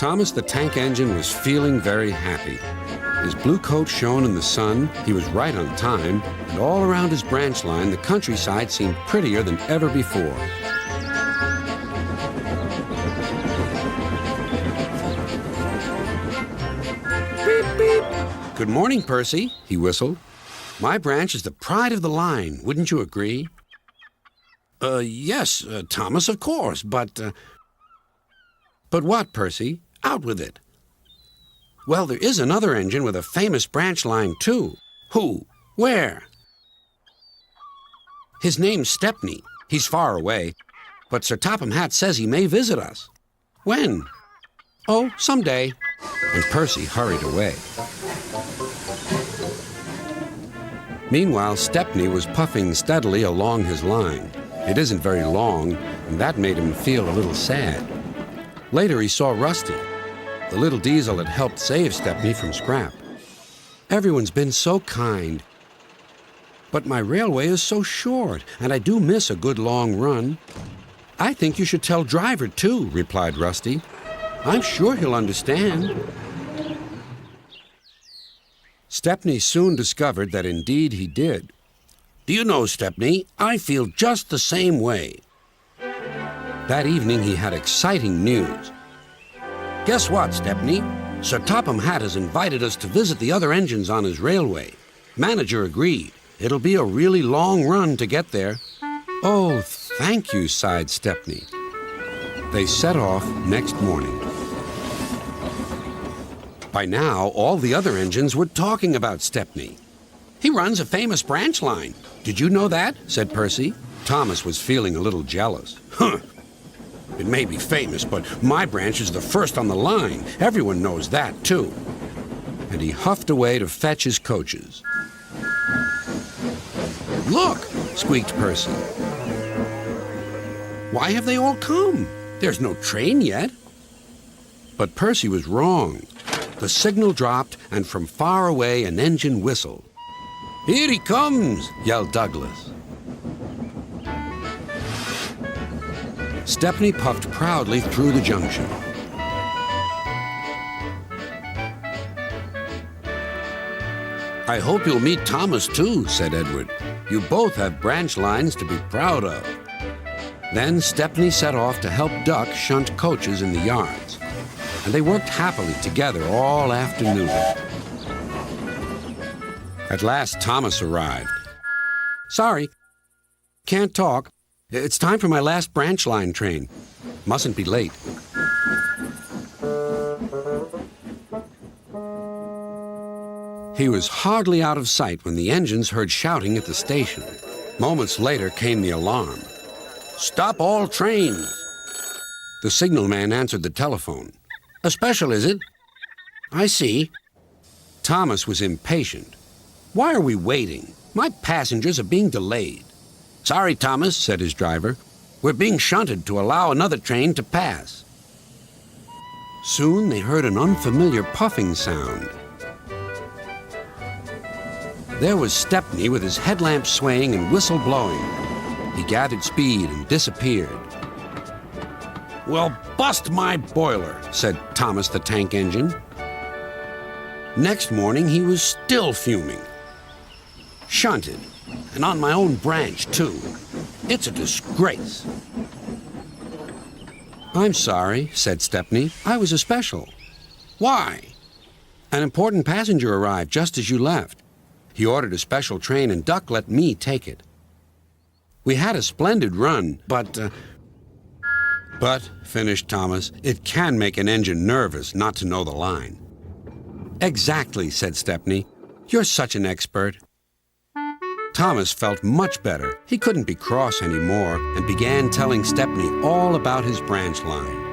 Thomas the tank engine was feeling very happy. His blue coat shone in the sun, he was right on time, and all around his branch line, the countryside seemed prettier than ever before. Beep, beep. Good morning, Percy, he whistled. My branch is the pride of the line, wouldn't you agree? Yes, Thomas, of course, but... But what, Percy? Out with it. Well, there is another engine with a famous branch line, too. Who? Where? His name's Stepney. He's far away, but Sir Topham Hatt says he may visit us. When? Oh, someday. And Percy hurried away. Meanwhile, Stepney was puffing steadily along his line. It isn't very long, and that made him feel a little sad. Later, he saw Rusty. The little diesel had helped save Stepney from scrap. Everyone's been so kind. But my railway is so short, and I do miss a good long run. I think you should tell Driver, too, replied Rusty. I'm sure he'll understand. Stepney soon discovered that indeed he did. Do you know, Stepney, I feel just the same way. That evening he had exciting news. Guess what, Stepney? Sir Topham Hatt has invited us to visit the other engines on his railway. Manager agreed. It'll be a really long run to get there. Oh, thank you, sighed Stepney. They set off next morning. By now, all the other engines were talking about Stepney. He runs a famous branch line. Did you know that? Said Percy. Thomas was feeling a little jealous. Huh. It may be famous, but my branch is the first on the line. Everyone knows that, too. And he huffed away to fetch his coaches. Look, squeaked Percy. Why have they all come? There's no train yet. But Percy was wrong. The signal dropped, and from far away an engine whistled. Here he comes, yelled Douglas. Stepney puffed proudly through the junction. I hope you'll meet Thomas, too, said Edward. You both have branch lines to be proud of. Then Stepney set off to help Duck shunt coaches in the yards, and they worked happily together all afternoon. At last, Thomas arrived. Sorry, can't talk. It's time for my last branch line train. Mustn't be late. He was hardly out of sight when the engines heard shouting at the station. Moments later came the alarm. Stop all trains! The signalman answered the telephone. A special, is it? I see. Thomas was impatient. Why are we waiting? My passengers are being delayed. Sorry, Thomas, said his driver. We're being shunted to allow another train to pass. Soon they heard an unfamiliar puffing sound. There was Stepney with his headlamp swaying and whistle blowing. He gathered speed and disappeared. Well, bust my boiler, said Thomas the tank engine. Next morning he was still fuming. Shunted, and on my own branch, too. It's a disgrace. I'm sorry, said Stepney. I was a special. Why? An important passenger arrived just as you left. He ordered a special train, and Duck let me take it. We had a splendid run, but, finished Thomas, it can make an engine nervous not to know the line. Exactly, said Stepney. You're such an expert. Thomas felt much better. He couldn't be cross anymore and began telling Stepney all about his branch line.